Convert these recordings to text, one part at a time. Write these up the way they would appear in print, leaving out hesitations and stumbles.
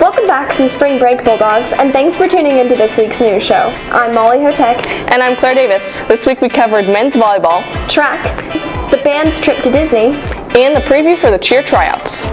Welcome back from Spring Break, Bulldogs, and thanks for tuning into this week's news show. I'm Molly Hotek. And I'm Claire Davis. This week we covered men's volleyball, track, the band's trip to Disney, and the preview for the cheer tryouts.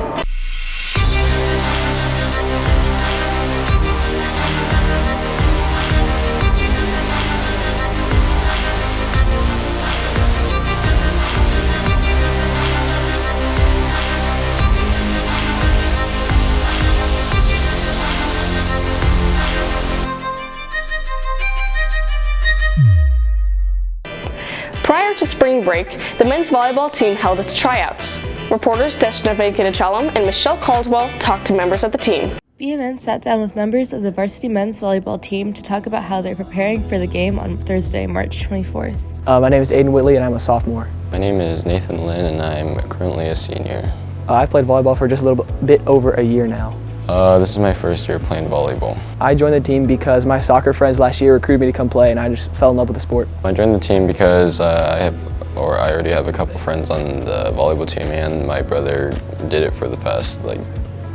Prior to spring break, the men's volleyball team held its tryouts. Reporters Deshna Venkatachallam and Michelle Caldwell talked to members of the team. BNN sat down with members of the varsity men's volleyball team to talk about how they're preparing for the game on Thursday, March 24th. My name is Aiden Whitley and I'm a sophomore. My name is Nathan Lynn and I'm currently a senior. I've played volleyball for just a little bit over a year now. This is my first year playing volleyball. I joined the team because my soccer friends last year recruited me to come play and I just fell in love with the sport. I joined the team because I already have a couple friends on the volleyball team and my brother did it for the past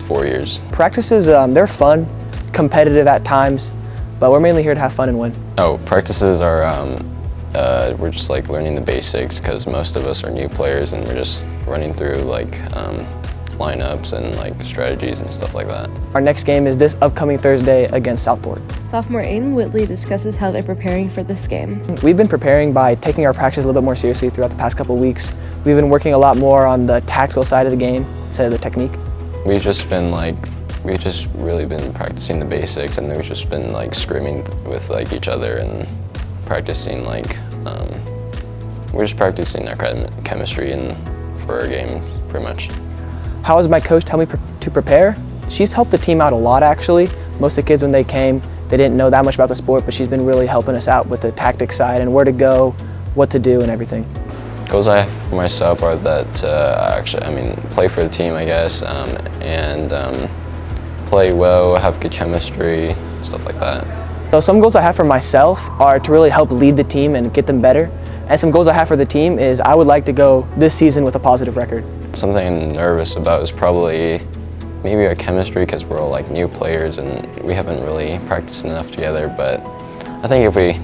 4 years. Practices, they're fun, competitive at times, but we're mainly here to have fun and win. Oh, practices are, we're just learning the basics because most of us are new players and we're just running through lineups and strategies and stuff like that. Our next game is this upcoming Thursday against Southport. Sophomore Aiden Whitley discusses how they're preparing for this game. We've been preparing by taking our practice a little bit more seriously throughout the past couple of weeks. We've been working a lot more on the tactical side of the game instead of the technique. We've just really been practicing the basics and we've just been scrimming with each other and practicing we're just practicing our chemistry and for our game pretty much. How has my coach helped me to prepare? She's helped the team out a lot actually. Most of the kids when they came, they didn't know that much about the sport, but she's been really helping us out with the tactics side and where to go, what to do and everything. Goals I have for myself are that play for the team I guess, and play well, have good chemistry, stuff like that. So some goals I have for myself are to really help lead the team and get them better. And some goals I have for the team is I would like to go this season with a positive record. Something I'm nervous about is probably maybe our chemistry because we're all new players and we haven't really practiced enough together, but I think if we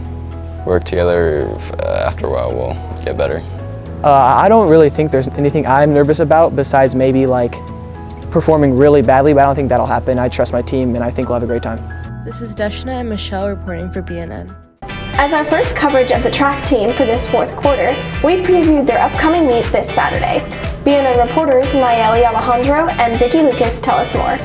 work together after a while we'll get better. I don't really think there's anything I'm nervous about besides maybe performing really badly, but I don't think that'll happen. I trust my team and I think we'll have a great time. This is Deshna and Michelle reporting for BNN. As our first coverage of the track team for this fourth quarter, we previewed their upcoming meet this Saturday. BNN reporters Nayeli Alejandro and Vicki Lucas tell us more.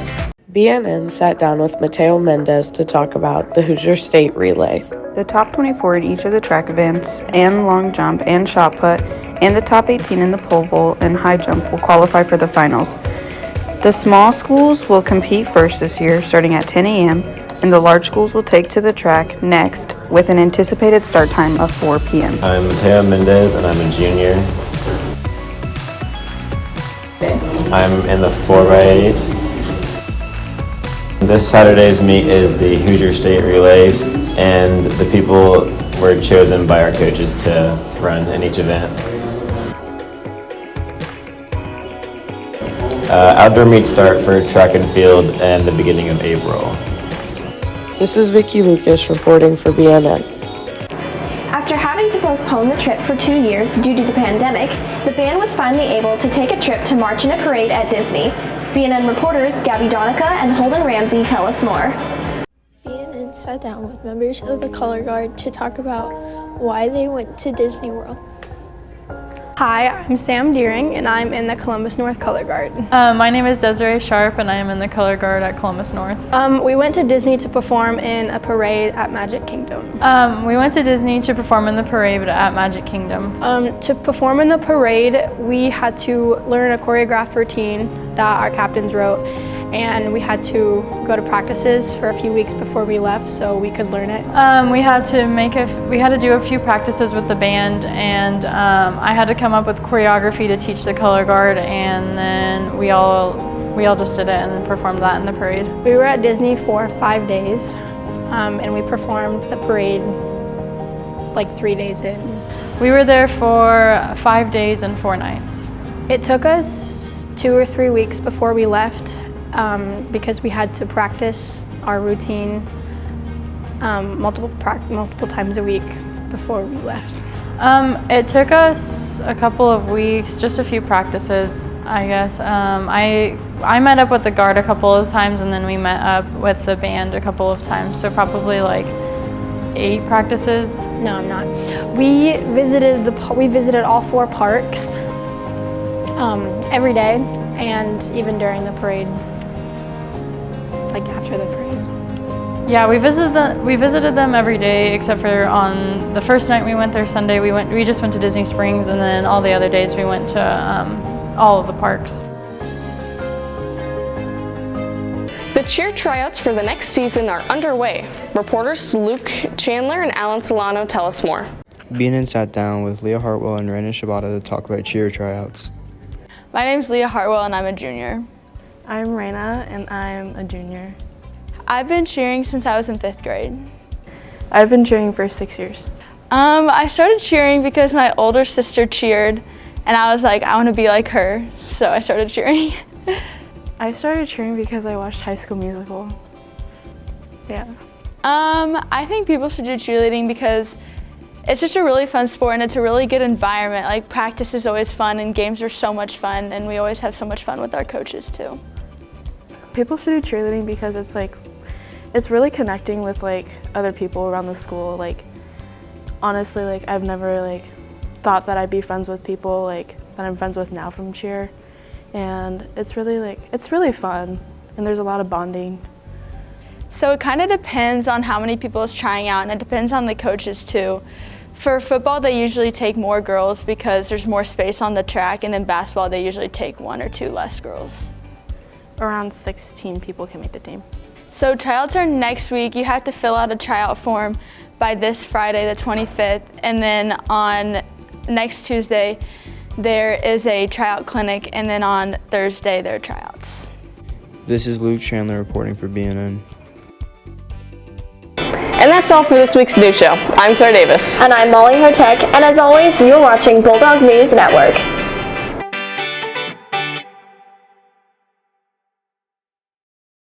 BNN sat down with MATEO MENDEZ to talk about the Hoosier State Relay. The top 24 in each of the track events, and long jump and shot put, and the top 18 in the pole vault and high jump will qualify for the finals. The small schools will compete first this year, starting at 10 a.m., and the large schools will take to the track next with an anticipated start time of 4 p.m. I'm MATEO MENDEZ and I'm a junior. I'm in the 4x8. This Saturday's meet is the Hoosier State Relays and the people were chosen by our coaches to run in each event. Outdoor meets start for track and field in the beginning of April. This is Vicki Lucas reporting for BNN. After having to postpone the trip for 2 years due to the pandemic, the band was finally able to take a trip to march in a parade at Disney. BNN reporters Gabby Donica and Holden Ramsey tell us more. BNN sat down with members of the Color Guard to talk about why they went to Disney World. Hi, I'm Sam Deering and I'm in the Columbus North Color Guard. My name is Desiree Sharp and I am in the Color Guard at Columbus North. We went to Disney to perform in a parade at Magic Kingdom. We went to Disney to perform in the parade at Magic Kingdom. To perform in the parade, we had to learn a choreographed routine that our captains wrote, and we had to go to practices for a few weeks before we left so we could learn it. We had to do a few practices with the band, and I had to come up with choreography to teach the Color Guard, and then we all just did it and then performed that in the parade. We were at Disney for 5 days, and we performed the parade 3 days in. We were there for 5 days and 4 nights. It took us 2 or 3 weeks before we left. because we had to practice our routine multiple times a week before we left. It took us a couple of weeks, just a few practices, I guess. I met up with the guard a couple of times, and then we met up with the band a couple of times, so probably like 8 practices. No, I'm not. We visited all 4 parks every day, and even during the parade, like after the parade. Yeah, we visited them every day except for on the first night we went there, Sunday. We just went to Disney Springs, and then all the other days we went to all of the parks. The cheer tryouts for the next season are underway. Reporters Luke Chandler and Alan Solano tell us more. BNN sat down with Leah Hartwell and Raina Shibata to talk about cheer tryouts. My name's Leah Hartwell and I'm a junior. I'm Raina and I'm a junior. I've been cheering since I was in 5th grade. I've been cheering for 6 years. I started cheering because my older sister cheered and I was like, I want to be like her, so I started cheering. I started cheering because I watched High School Musical. Yeah. I think people should do cheerleading because it's just a really fun sport and it's a really good environment. Like practice is always fun and games are so much fun and we always have so much fun with our coaches too. People should do cheerleading because it's really connecting with like other people around the school. Like honestly, like I've never like thought that I'd be friends with people like that I'm friends with now from cheer. And it's really fun and there's a lot of bonding. So it kind of depends on how many people is trying out and it depends on the coaches too. For football, they usually take more girls because there's more space on the track, and then basketball, they usually take 1 or 2 less girls. Around 16 people can make the team. So tryouts are next week. You have to fill out a tryout form by this Friday, the 25th, and then on next Tuesday, there is a tryout clinic, and then on Thursday, there are tryouts. This is Luke Chandler reporting for BNN. And that's all for this week's news show. I'm Claire Davis. And I'm Molly Hotek, and as always, you're watching Bulldog News Network.